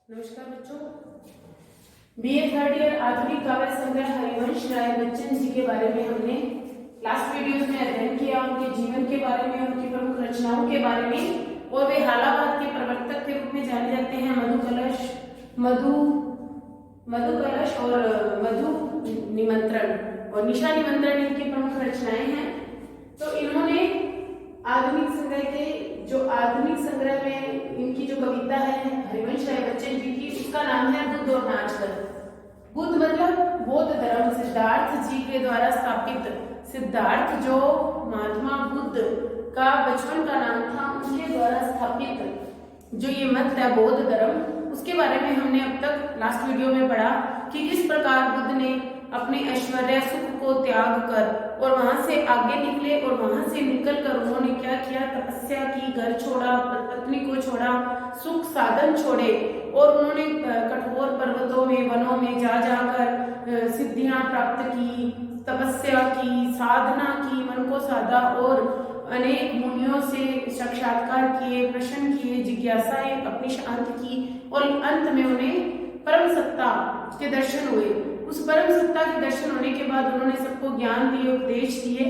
नमस्कार बच्चों, BA third year आधुनिक काव्य संग्रह हरिवंश राय बच्चन जी के बारे में हमने लास्ट वीडियोस में अध्ययन किया। उनके जीवन के बारे में, उनकी प्रमुख रचनाओं के बारे में, और वे हालाबाद के प्रवर्तक के रूप में जाने जाते हैं। मधु कलश और मधु निमंत्रण और निशा निमंत्रण इनकी प्रमुख रचनाएं हैं। तो इन्होंने आधुनिक संग्रह में इनकी जो कविता है हरिवंश राय बच्चन जी की, उसका नाम है बुद्ध और नाचकर। बुद्ध मतलब बौद्ध धर्म, सिद्धार्थ जी के द्वारा स्थापित। सिद्धार्थ जो महात्मा बुद्ध का बचपन का नाम था, उनके द्वारा स्थापित जो ये मत है बौद्ध धर्म, उसके बारे में हमने अब तक लास्ट वीडियो में पढ़ा कि किस प्रकार बुद्ध ने अपने ऐश्वर्य सुख को त्याग कर और वहां से आगे निकले, और वहां से निकलकर उन्होंने क्या किया, तपस्या की, घर छोड़ा, पत्नी को छोड़ा, सुख साधन छोड़े, और उन्होंने कठोर पर्वतों में, वनों में जा जाकर सिद्धियां प्राप्त की, तपस्या की, साधना की, मन को साधा और अनेक मुनियों से साक्षात्कार किए, प्रश्न किए, जिज्ञासाएं अपनी शांत की, और अंत में उन्हें परम सत्ता के दर्शन हुए। उस परम सत्ता के दर्शन होने के बाद उन्होंने सबको ज्ञान दिए, उपदेश दिए,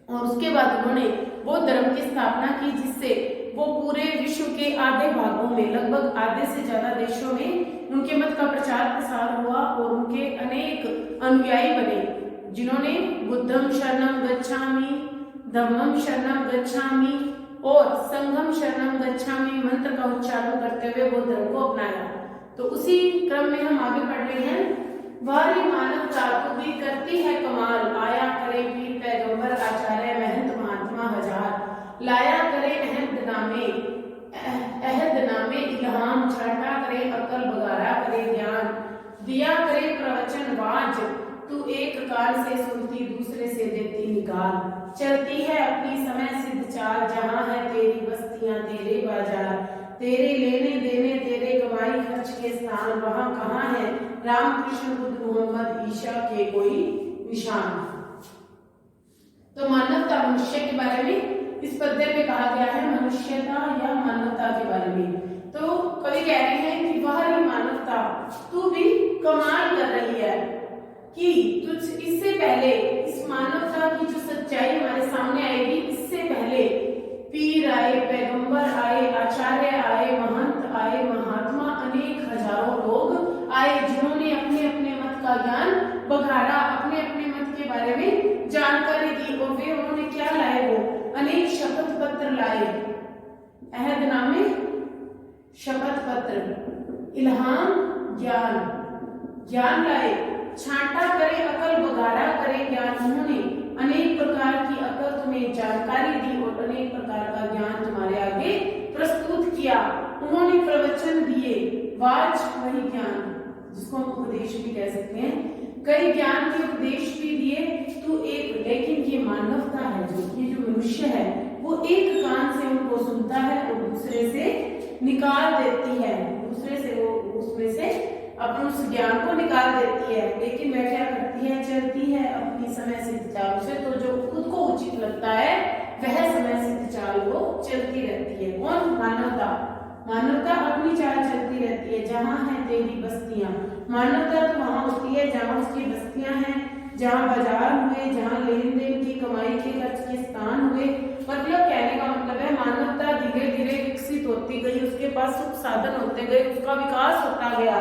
और उसके बाद उन्होंने बौद्ध धर्म की स्थापना की, जिससे वो पूरे विश्व के आधे भागों में, लगभग आधे से ज्यादा देशों में उनके मत का प्रचार प्रसार हुआ, और उनके अनेक अनुयायी बने, जिन्होंने बुद्धम शरणम गच्छामि, धम्मम शरणम गच्छामि और संघम शरणम गच्छामि मंत्र का उच्चारण करते हुए बौद्ध धर्म को अपनाया। तो उसी क्रम में हम आगे बढ़ रहे हैं। वारी मानवता तो भी करती है कमाल, आया करे पीर पैगंबर आचार्य महंत महात्मा हजार, लाया करे अहद नामे इल्हाम, छाटा करे अकल, बगारा करे ज्ञान, दिया करे प्रवचन वाज, तू एक कान से सुनती दूसरे से देती निकाल, चलती है अपनी समय सिद्ध चाल, जहां है तेरी बस्तियां तेरे बाजार, तेरे लेने देने तेरे कमाई खर्च के स्थान, वहां कहाँ है राम कृष्ण बुद्ध मोहम्मद ईशा के कोई निशान। तो मानवता, मनुष्य के बारे में इस पद्य में कहा गया है, मनुष्यता या मानवता के बारे में। तो कवि कह रहे हैं कि वह मानवता तू भी कमाल कर रही है कि तुझ इससे पहले इस मानवता की जो सच्चाई हमारे सामने आएगी, इससे पहले पीर आए, पैगंबर आए, आचार्य आए, महंत आए, महात्मा, अनेक हजारों लोग आए, जिन्होंने अपने अपने मत का ज्ञान बघाड़ा, अपने अपने मत के बारे में जानकारी दी, और वे उन्होंने क्या लाए, वो अनेक शपथ पत्र लाए, अहदनामे शपथ पत्र, इल्हाम ज्ञान लाए, छांटा करे अकल, बघाड़ा करे ज्ञान, उन्होंने अनेक प्रकार की अकल तुम्हें जानकारी दी और अनेक प्रकार का ज्ञान तुम्हारे आगे प्रस्तुत किया। उन्होंने प्रवचन दिए, वाच वही ज्ञान जिसको हम उपदेश भी कह सकते हैं, कई ज्ञान के उपदेश भी दिए। तो एक, लेकिन ये मानवता है, ये जो मनुष्य है, वो एक कान से उनको सुनता है और दूसरे से निकाल देती है, दूसरे से वो उसमें से अपने उस ज्ञान को निकाल देती है। लेकिन वह क्या करती है, चलती है अपनी समय सिद्ध चाल से, तो जो खुद को उचित लगता है वह समय सिद्ध चाल को चलती रहती है। कौन? मानवता अपनी चाल चलती रहती है। जहां है तेरी बस्तियां, मानवता तो वहां होती है जहां उसकी बस्तियां हैं, जहां बाजार हुए, जहां लेन देन की, कमाई के, खर्च के स्थान हुए। मतलब कहने का मतलब है मानवता धीरे धीरे विकसित होती गई, उसके पास सुख साधन होते गए, उसका विकास होता गया।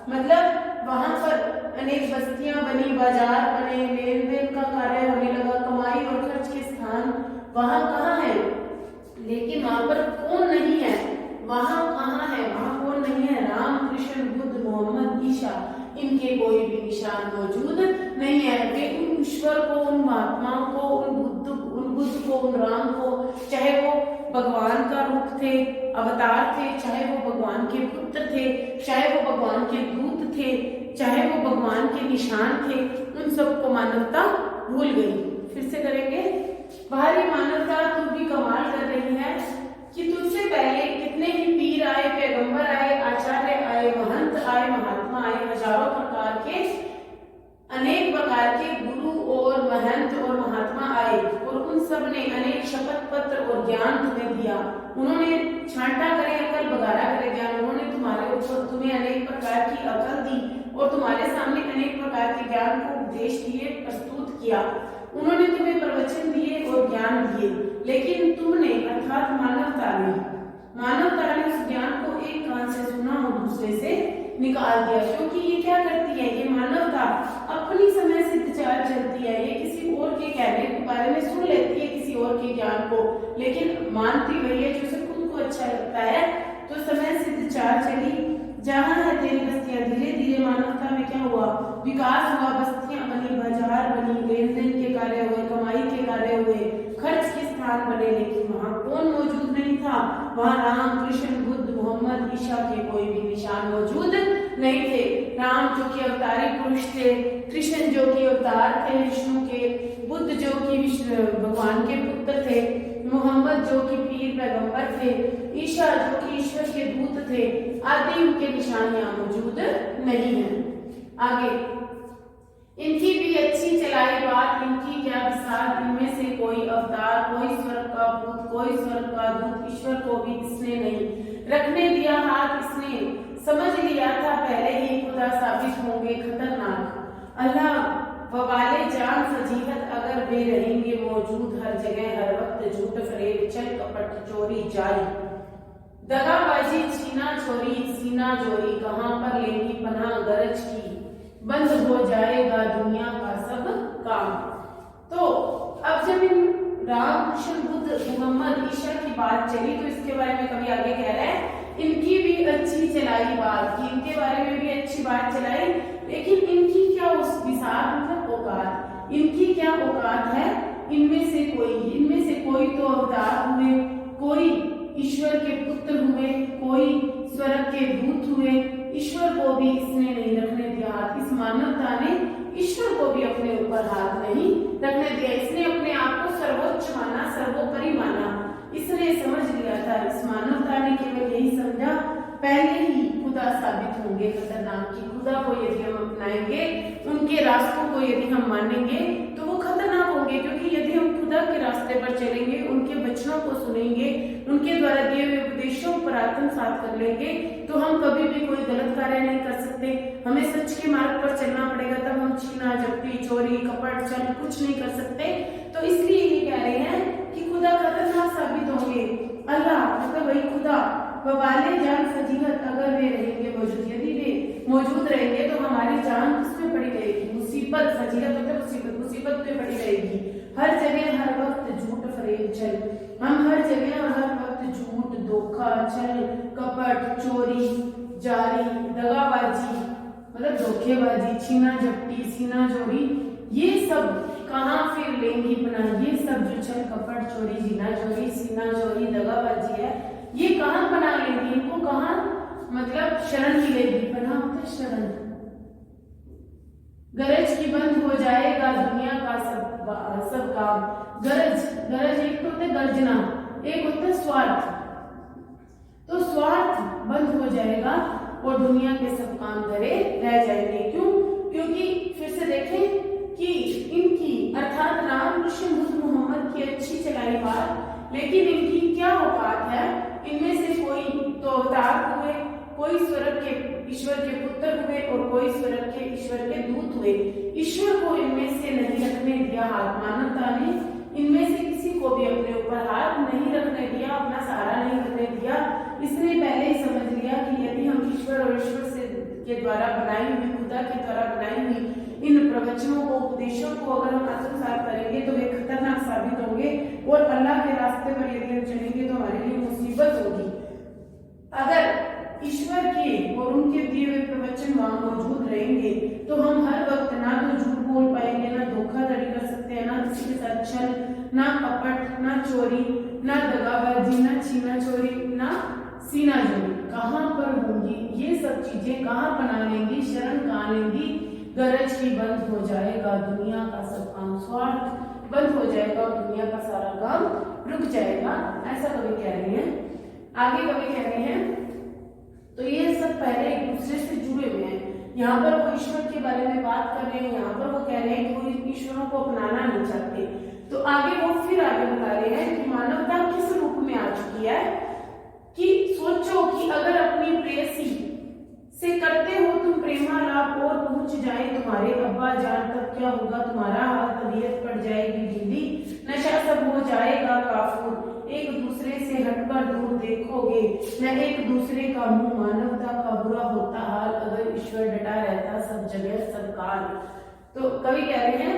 मतलब वहां पर अनेक बस्तियां बनी, बाजार बने, लेन देन का कार्य होने लगा, कमाई और खर्च के स्थान वहां कहाँ है, लेकिन वहां पर कौन नहीं है, वहां कहाँ है, वहां कौन नहीं है, राम कृष्ण बुद्ध मोहम्मद ईशा, इनके कोई भी निशान मौजूद नहीं है। वे उन ईश्वर को, उन महात्माओं को, उन बुद्ध को, उन राम को, चाहे वो भगवान का रूप थे, अवतार थे, चाहे वो भगवान के पुत्र थे, चाहे वो भगवान के दूत थे, चाहे वो भगवान के निशान थे, उन सबको मानवता भूल गई। फिर से करेंगे। बाहरी मानवता तू भी कमाल कर रही है कि तुझसे पहले कितने ही पीर आए, पैगंबर आए, आचार्य आए, महंत आए, महात्मा आए, हजारों प्रकार के, अनेक प्रकार के गुरु और महंत और महात्मा आए, और उन सब ने अनेक शपथ पत्र और ज्ञान तुम्हें दिया। उन्होंने छांटा करे अकल, बघारा करे ज्ञान, उन्होंने तुम्हारे ऊपर प्रकार की अकल दी और तुम्हारे सामने अनेक प्रकार के ज्ञान को उपदेश दिए, प्रस्तुत किया। उन्होंने तुम्हें प्रवचन दिए और ज्ञान दिए, लेकिन तुमने अर्थात मानवता ने उस ज्ञान को एक कान से सुना और दूसरे से निकाल दिया। क्योंकि ये क्या करती है, ये मानवता अपनी समय सिद्ध चाल चलती है, ये किसी और के कहने के बारे में सुन लेती है, किसी और के ज्ञान को, लेकिन मानती वही है जो उसे खुद को अच्छा लगता है। तो समय सिद्ध चाल चली, जहां है तेरी बस्तियां, धीरे धीरे मानवता में क्या हुआ, विकास हुआ, बस्तियां बनी, बाजार बनी, लेन देन के कार्य हुए, कमाई के कार्य हुए, खर्च के स्थान बने। लेकिन वहां कौन मौजूद नहीं था, वहां राम, कृष्ण, बुद्ध, मोहम्मद, ईसा के कोई भी निशान मौजूद नहीं थे। राम जो कि अवतारी पुरुष थे, कृष्ण जो कि अवतार थे विष्णु के, बुद्ध जो कि भगवान के पुत्र थे, मोहम्मद जो कि पीर पैगंबर थे, ईसा जो कि ईश्वर के दूत थे, आदि उनके निशान यहाँ मौजूद नहीं है। आगे, इनकी भी अच्छी चलाई बात, इनकी क्या विसार, इनमें से कोई अवतार, कोई स्वर्ग का भूत, कोई स्वर्ग का दूत, ईश्वर को भी इसने नहीं रखने दिया हाथ, इसने समझ लिया था पहले ही खुदा साबित होंगे खतरनाक। अल्लाह वबाले जान फजीहत अगर वे रहेंगे मौजूद हर जगह हर वक्त, झूठ फरेब चल कपट चोरी जारी, दगाबाजी छीना चोरी सीना चोरी, कहां पर लेंगी पनाह गरज की, बंद हो जाएगा दुनिया का सब काम। तो अब जब इन राम, कृष्ण, बुद्ध, मोहम्मद, ईसा की बात चली तो इसके बारे में कभी आगे कह रहा है इनकी भी अच्छी चलाई बात की, इनके बारे में भी अच्छी बात चलाई, लेकिन इनकी क्या उस विसार मतलब औकात, इनकी क्या औकात है, इनमें से कोई तो अवतार हुए, कोई ईश्वर के पुत्र हुए, कोई स्वर्ग के दूत हुए, ईश्वर को भी इसने नहीं रखने दिया हाथ। इस मानवता ने ईश्वर को भी अपने ऊपर हाथ नहीं रखने दिया। इसने अपने आप को सर्वोच्च माना, सर्वोपरि माना, इसने समझ लिया था। इस मानवता ने केवल यही समझा पहले ही खुदा साबित होंगे खतरनाक की, खुदा को यदि हम अपनाएंगे, उनके रास्तों को यदि हम मानेंगे तो वो खतरनाक होंगे। क्योंकि यदि हम खुदा के रास्ते पर चलेंगे, उनके वचनों को सुनेंगे, उनके द्वारा दिए हुए उपदेशों पर आत्मसात कर लेंगे, तो हम कभी भी कोई गलत कार्य नहीं कर सकते। हमें सच के मार्ग पर चलना पड़ेगा, तब हम छीना झपटी चोरी कपट छल कुछ नहीं कर सकते। तो इसलिए ये कह रहे हैं कि खुदा खतरनाक साबित होंगे। अल्लाह मतलब वही खुदा, वबाले जान फजीहत अगर वे रहेंगे मौजूद, यदि वे मौजूद रहेंगे तो हमारी जान किसमें पड़ी रहेगी, मुसीबत, फजीहत मतलब मुसीबत पे पड़ी रहेगी। हर जगह हर वक्त झूठ फरेब छल, हम हर जगह और हर वक्त झूठ, धोखा, छल, कपट, चोरी जारी, दगाबाजी मतलब धोखेबाजी, छीना झपटी, सीना चोरी, ये सब कहाँ फिर लेंगी पनाह, ये सब जो छल कपट चोरी जीना चोरी सीना चोरी दगाबाजी है, ये कहाँ पनाह लेंगी, इनको कहाँ मतलब शरण मिलेगी। पनाह होता शरण। गरज की बंद हो जाएगा दुनिया का सब काम। गरज एक तो होता है गर्जना, एक होता है स्वार्थ। तो स्वार्थ बंद हो जाएगा और दुनिया के सब काम धरे रह जाएंगे। क्यों? क्योंकि फिर से देखें कि इनकी अर्थात राम, कृष्ण, बुद्ध, मोहम्मद की अच्छी चलाई बात, लेकिन इनकी क्या औकात है, इनमें से कोई तो अवतार हुए, कोई स्वर्ग के ईश्वर के पुत्र हुए और कोई स्वर्ग के ईश्वर के दूत हुए। ईश्वर को इनमें से नहीं रखने दिया हाथ, मानवता ने इनमें से किसी को भी अपने ऊपर हाथ नहीं रखने दिया, अपना सहारा नहीं रखने दिया। इसने पहले ही समझ लिया कि यदि हम ईश्वर और ईश्वर से के द्वारा बनाई हुई, खुदा के द्वारा बनाई हुई इन प्रवचनों को, उपदेशों को अगर हम आत्मसात करेंगे तो वे खतरनाक साबित होंगे और अल्लाह के रास्ते पर यदि हम चलेंगे तो हमारे लिए मुसीबत होगी। अगर ईश्वर के और उनके दिए हुए प्रवचन वहां मौजूद रहेंगे तो हम हर वक्त ना तो झूठ बोल पाएंगे, ना धोखाधड़ी कर सकते हैं, ना किसी के साथ छल, ना कपट, ना चोरी, ना दगाबाजी, ना छीना चोरी, ना सीना चोरी। कहाँ पर होंगी ये सब चीजें, कहाँ बना लेंगी, शरण कहाँ लेंगी। गरज की बंद हो जाएगा दुनिया का सब काम, स्वार्थ बंद हो जाएगा और दुनिया का सारा काम रुक जाएगा, ऐसा कवि कह रहे हैं। आगे कवि कह रहे हैं तो ये सब पहले एक दूसरे से जुड़े हुए हैं। यहाँ पर वो ईश्वर के बारे में बात कर रहे हैं, यहाँ पर वो कह रहे हैं कि वो ईश्वरों को अपनाना नहीं चाहते। तो आगे वो फिर आगे बता रहे हैं कि मानवता किस रूप में आ चुकी है कि सोचो कि अगर अपनी प्रेयसी से करते हुए जाए तुम्हारे अब्बा जान, तब क्या होगा तुम्हारा हाल, तबीयत पड़ जाएगी ढीली, नशा सब हो जाएगा काफूर, एक दूसरे से हटकर दूर देखोगे न एक दूसरे का मुंह, मानवता का बुरा होता हाल, अगर ईश्वर डटा रहता सब जगह सब काल। तो कवि कह रहे हैं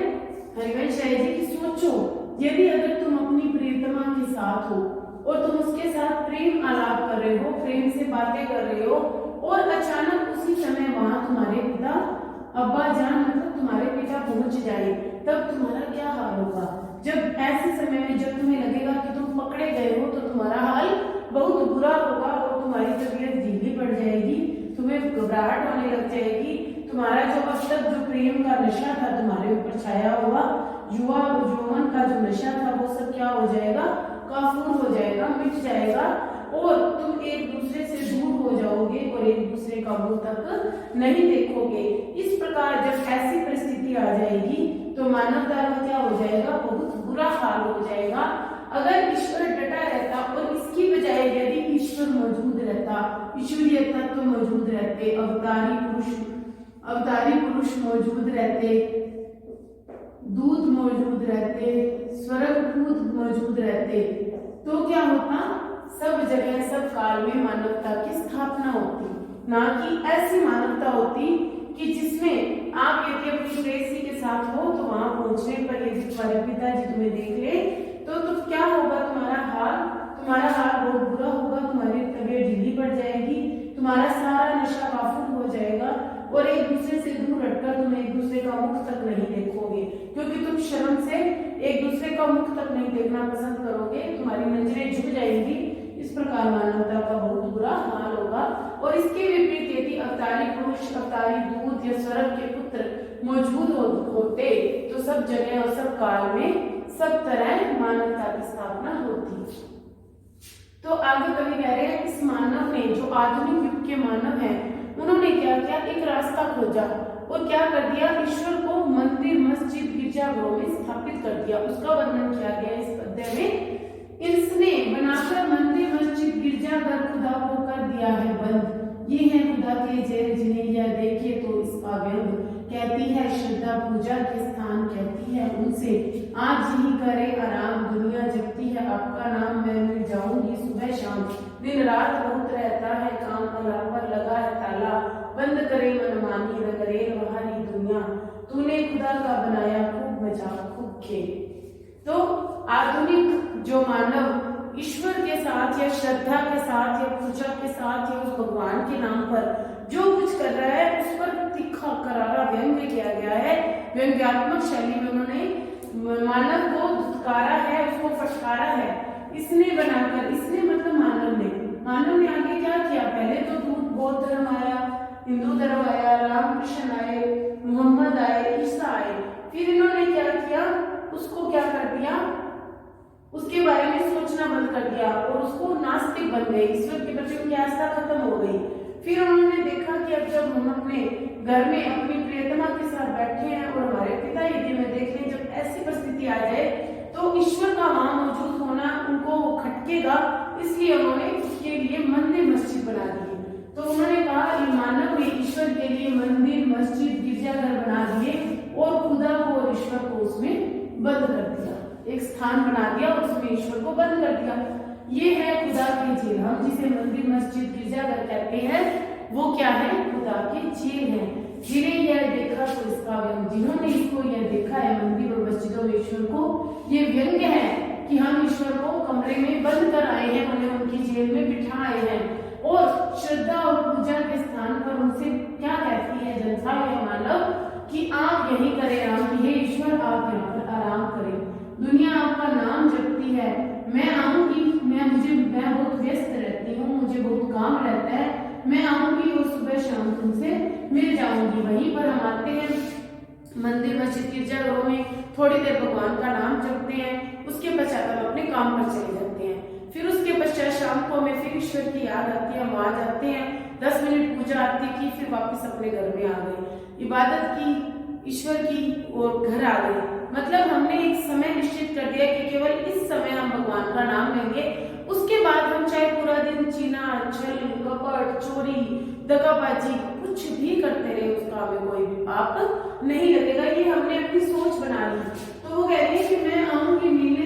हरिवंश राय जी की, सोचो यदि अगर तुम अपनी प्रियतमा के साथ हो और तुम उसके साथ प्रेम आलाप कर रहे हो, प्रेम से बातें कर रहे हो, और अचानक उसी समय वहां तुम्हारे पिता अब्बा जान मतलब तुम्हारे पिता पहुंच जाए, तब तुम्हारा क्या हाल होगा। जब ऐसे समय में जब तुम्हें लगेगा कि तुम पकड़े गए हो, तो तुम्हारा हाल बहुत बुरा होगा और तुम्हारी तबीयत ढीली पड़ जाएगी, तुम्हें घबराहट होने लग जाएगी, तुम्हारा जो अब तक जो प्रेम का नशा था तुम्हारे ऊपर छाया हुआ, युवा यौवन का जो नशा था वो सब क्या हो जाएगा, काफूर हो जाएगा, मिट जाएगा, और तुम एक दूसरे से दूर हो जाओगे और एक दूसरे का मुंह तक नहीं देखोगे। इस प्रकार जब ऐसी परिस्थिति आ जाएगी तो मानवता का क्या हो जाएगा, बहुत बुरा हाल हो जाएगा। अगर ईश्वर डटा रहता और इसकी बजाय यदि ईश्वर मौजूद रहता, ईश्वरीय तत्व मौजूद रहते, अवतारी पुरुष मौजूद रहते, दूत मौजूद रहते, स्वर्गदूत मौजूद रहते, तो क्या होता, सब जगह सब काल में मानवता की स्थापना होती, ना कि ऐसी मानवता होती कि जिसमें आप यदि अपनी प्रेयसी के साथ हो तो वहां पहुंचने पर यदि तुम्हारे पिताजी तुम्हें देख ले तो क्या होगा, तुम्हारा हाल बहुत बुरा होगा, तुम्हारी तबीयत ढीली पड़ जाएगी, तुम्हारा सारा नशा काफूर हो जाएगा और एक दूसरे से दूर हटकर तुम एक दूसरे का मुख तक नहीं देखोगे, क्योंकि तुम शर्म से एक दूसरे का मुख तक नहीं देखना पसंद करोगे, तुम्हारी नजरें झुक जाएंगी। इस प्रकार मानवता का बहुत बुरा हाल होगा। और इसके विपरीत यदि अवतारी पुरुष, अवतारी दूत या स्वर्ग के पुत्र मौजूद होते तो सब जगह और सब काल में सब तरह मानवता की स्थापना होती। तो आगे कवि कह रहे हैं, इस मानव ने, जो आधुनिक युग के मानव हैं, उन्होंने क्या किया, एक रास्ता खोजा और क्या कर दिया, ईश्वर को मंदिर, मस्जिद, गिरजाघरों में स्थापित कर दिया। उसका वर्णन किया गया इस पद्य में। इसने बनाकर मंदिर, मस्जिद, गिरजाघर खुदा को कर दिया है बंद, ये है खुदा के जेल जिन्हें यह देखे तो इसका व्यंग, कहती है श्रद्धा पूजा के स्थान, कहती है उनसे आज ही करे आराम, दुनिया जगती है आपका नाम, मैं मिल जाऊंगी सुबह शाम, दिन रात बहुत रहता है काम, अल्लाह पर लगा है ताला, बंद करे मनमानी, न करे वहारी दुनिया, तूने खुदा का बनाया खूब मजाक खूब खेल। तो आधुनिक जो मानव ईश्वर के साथ या श्रद्धा के साथ या पूजा के साथ या उस भगवान के नाम पर जो कुछ कर रहा है उस पर तीखा करारा व्यंग्य किया गया है। व्यंग्यात्मक शैली में उन्होंने मानव को धुतकारा है, उसको फटकारा है। इसने बनाकर, इसने मतलब मानव ने आगे क्या किया, पहले तो बौद्ध धर्म आया, हिंदू धर्म आया, रामकृष्ण आए, मोहम्मद आए, ईसा आए, फिर इन्होंने क्या किया, उसको क्या कर दिया, उसके बारे में सोचना बंद कर दिया और उसको नास्तिक बन गए, ईश्वर के प्रति उनकी आस्था खत्म हो गई। फिर उन्होंने देखा कि अब जब हम अपने घर में अपनी प्रियतमा के साथ बैठे हैं और हमारे पिता यदि में देख लें, जब ऐसी परिस्थिति आ जाए तो ईश्वर का वहां मौजूद होना उनको खटकेगा, इसलिए उन्होंने उसके लिए मंदिर, मस्जिद बना दिए। तो उन्होंने कहा ये मानव ने ईश्वर के लिए मंदिर, मस्जिद, गिरजाघर बना दिए और खुदा को और ईश्वर को उसमें बंद कर दिया, एक स्थान बना दिया और उसमें ईश्वर को बंद कर दिया। ये है खुदा की जेल। हम जिसे मंदिर, मस्जिद, गिरजाघर कहते हैं वो क्या है, खुदा की जेल है। जिन्हें यह देखा तो इसका व्यंग, जिन्होंने इसको यह देखा है मंदिर और मस्जिदों में ईश्वर को, ये व्यंग्य है कि हम ईश्वर को कमरे में बंद कर आए हैं, उन्हें उनकी जेल में बिठा आए हैं और श्रद्धा और पूजा के स्थान पर उनसे क्या कहती है जनता या मानव कि आप यही करें आराम, हे ईश्वर आप यहाँ पर आराम करें, दुनिया आपका नाम जपती है, मैं आऊंगी, मैं बहुत व्यस्त रहती हूँ, मुझे बहुत काम रहता है, मैं आऊंगी और सुबह शाम तुमसे मिल जाऊंगी। वहीं पर हम आते हैं मंदिर, मस्जिद, गिरजाघरों में, थोड़ी देर भगवान का नाम जपते हैं, उसके पश्चात हम अपने काम पर चले जाते हैं। फिर उसके पश्चात शाम को हमें फिर ईश्वर की याद आती है, हम आ जाते हैं, 10 मिनट पूजा आरती की, फिर वापस अपने घर में आ गए, इबादत की, ईश्वर की और घर आ गए। मतलब हमने एक समय निश्चित कर दिया कि केवल इस समय हम भगवान का नाम लेंगे, उसके बाद हम चाहे पूरा दिन चीना, छल, कपट, चोरी, दगाबाजी कुछ कुछ भी करते रहे उसका हमें कोई भी पाप नहीं लगेगा। ये हमने अपनी सोच बना ली। तो वो कह रही है कि मैं आऊंगी मिलने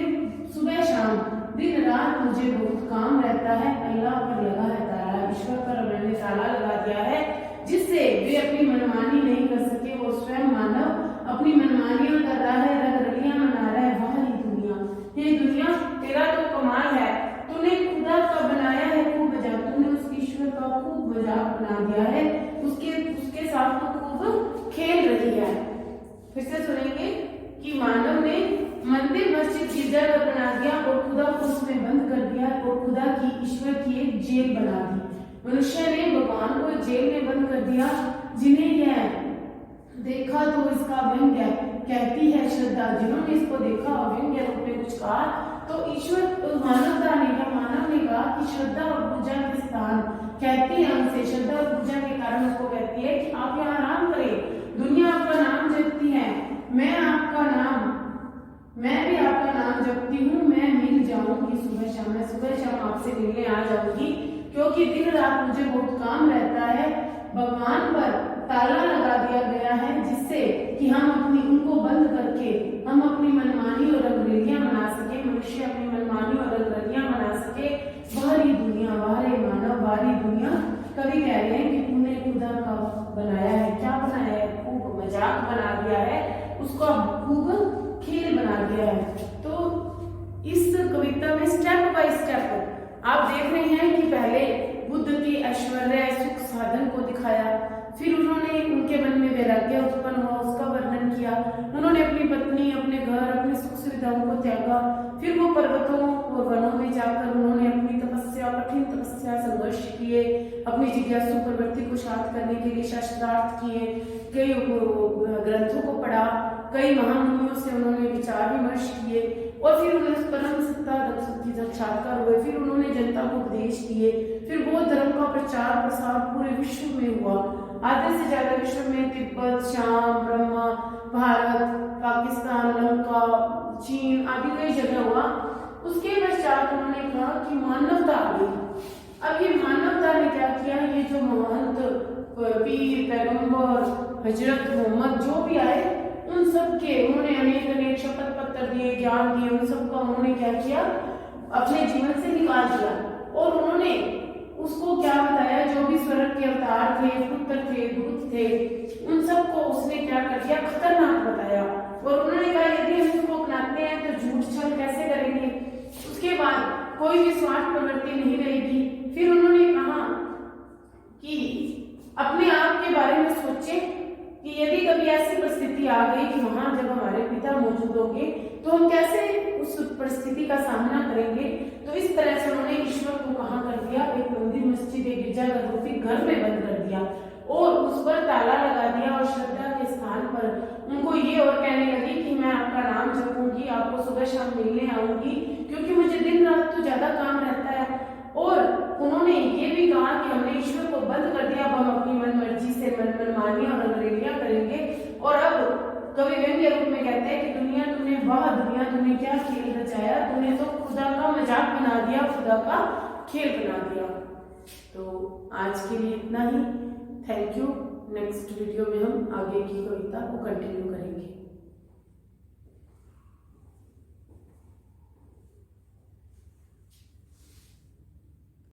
सुबह शाम, दिन रात मुझे बहुत काम रहता है। अल्लाह पर लगा है ताला, ईश्वर पर मैंने ताला लगा दिया है, जिससे वे अपनी मनमानी नहीं कर सके। वो स्वयं मानव अपनी मनमानियां कर रहा है, रगरलियां मना रहा है। वाह दुनिया, ये दुनिया तेरा तो कमाल है, तूने खुदा का बनाया है खूब मजाक, तूने उस ईश्वर का खूब मजाक बना दिया है, उसके साथ तो खूब खेल रही है। फिर से सुनेंगे कि मानव ने मंदिर मस्जिद गिरजाघर बना दिया और खुदा को उसमें बंद कर दिया और खुदा की ईश्वर की एक जेल बना दी। मनुष्य ने भगवान को जेल में बंद कर दिया। जिन्हें यह देखा तो इसका व्यंग्य कहती है श्रद्धा, जिन्होंने इसको देखा और व्यंग्य रूप में कुछ कहा तो ईश्वर मानवता ने कहा कि श्रद्धा और पूजा के स्थान कहती है उनसे, श्रद्धा और पूजा के कारण उसको कहती है कि आप यहाँ आराम करें, दुनिया आपका नाम जपती है, मैं भी आपका नाम जपती हूँ। मैं मिल जाऊंगी सुबह शाम, मैं सुबह शाम आपसे मिलने आ जाऊंगी, क्योंकि दिन रात मुझे बहुत काम रहता है। भगवान पर ताला लगा दिया गया है, जिससे कि हम उनको बंद करके हम अपनी मनमानी और रंगरेलियां मना सके, मनुष्य अपनी मनमानी और रंगरेलियां मना सके। बाहरी दुनिया, बाहरी मानव, बाहरी दुनिया। कवि कह रहे हैं कि तूने खुदा का बनाया है, क्या बनाया है? खूब मजाक बना दिया है, उसका खूब खेल बना दिया है। तो इस कविता में स्टेप बाय स्टेप आप देख रहे हैं कि पहले बुद्ध के ऐश्वर्य सुख साधन को दिखाया, फिर उन्होंने उनके मन में वैराग्य उत्पन्न हुआ, उसका वर्णन किया। उन्होंने अपनी पत्नी, अपने घर, अपनी सुख सुविधाओं को त्यागा। फिर वो पर्वतों और वनों में जाकर उन्होंने अपनी तपस्या, कठिन तपस्या, संघर्ष किए, अपनी जिज्ञासु प्रवृत्ति को शांत करने के लिए शास्त्रार्थ किए, कई ग्रंथों को पढ़ा, कई महामुनियों से उन्होंने विचार विमर्श किए और फिर उन्हें परम सत्ता की साक्षात्कार हुए। फिर उन्होंने जनता को उपदेश दिए। फिर बौद्ध धर्म का प्रचार प्रसार पूरे विश्व में हुआ। आधे से ज्यादा विश्व में तिब्बत, शाम, ब्रह्मा, भारत, पाकिस्तान, लंका, चीन आदि कई जगह हुआ। उसके पश्चात उन्होंने कहा कि मानवता आ गई। अब ये मानवता ने क्या किया, ये जो महंत पीर, पैगंबर, हजरत मोहम्मद जो भी आए, उन सब के उन्होंने अनेक शपथ पत्र दिए, ज्ञान दिए, उन सबका उन्होंने क्या किया, अपने जीवन से निकाल दिया। और उन्होंने उसको क्या बताया, जो भी स्वर्ग के अवतार थे, पुत्र थे, दूत थे, उन सबको उसने क्या कर दिया, खतरनाक बताया। और उन्होंने कहा यदि हम इसको अपनाते हैं तो झूठ छल कैसे करेंगे। उसके बाद कोई भी स्वार्थ प्रवृत्ति नहीं रहेगी। फिर उन्होंने कहा कि अपने आप के बारे में सोचे कि यदि कभी ऐसी परिस्थिति आ गई कि वहां जब हमारे पिता मौजूद होंगे तो हम कैसे उस परिस्थिति का सामना करेंगे। तो इस तरह से उन्होंने ईश्वर को कहाँ कर दिया, एक मंदिर, मस्जिद, एक गिरजाघर रूपी घर में बंद कर दिया और उस पर ताला लगा दिया। और श्रद्धा के स्थान पर उनको ये और कहने लगी कि मैं आपका नाम जपूंगी, आपको सुबह शाम मिलने आऊंगी, क्योंकि मुझे दिन रात तो ज्यादा काम रहता है। और उन्होंने ये भी कहा कि हमने ईश्वर को बंद कर दिया, अब हम अपनी मन मर्जी से मनमानियां और अंग्रेजियां करेंगे। और अब कवि व्यंग्य रूप में कहते हैं कि दुनिया तूने, वाह दुनिया तूने क्या खेल रचाया, तूने तो खुदा का मजाक बना दिया, खुदा का खेल बना दिया। तो आज के लिए इतना ही। Thank you. नेक्स्ट वीडियो में हम आगे की कविता को कंटिन्यू करेंगे।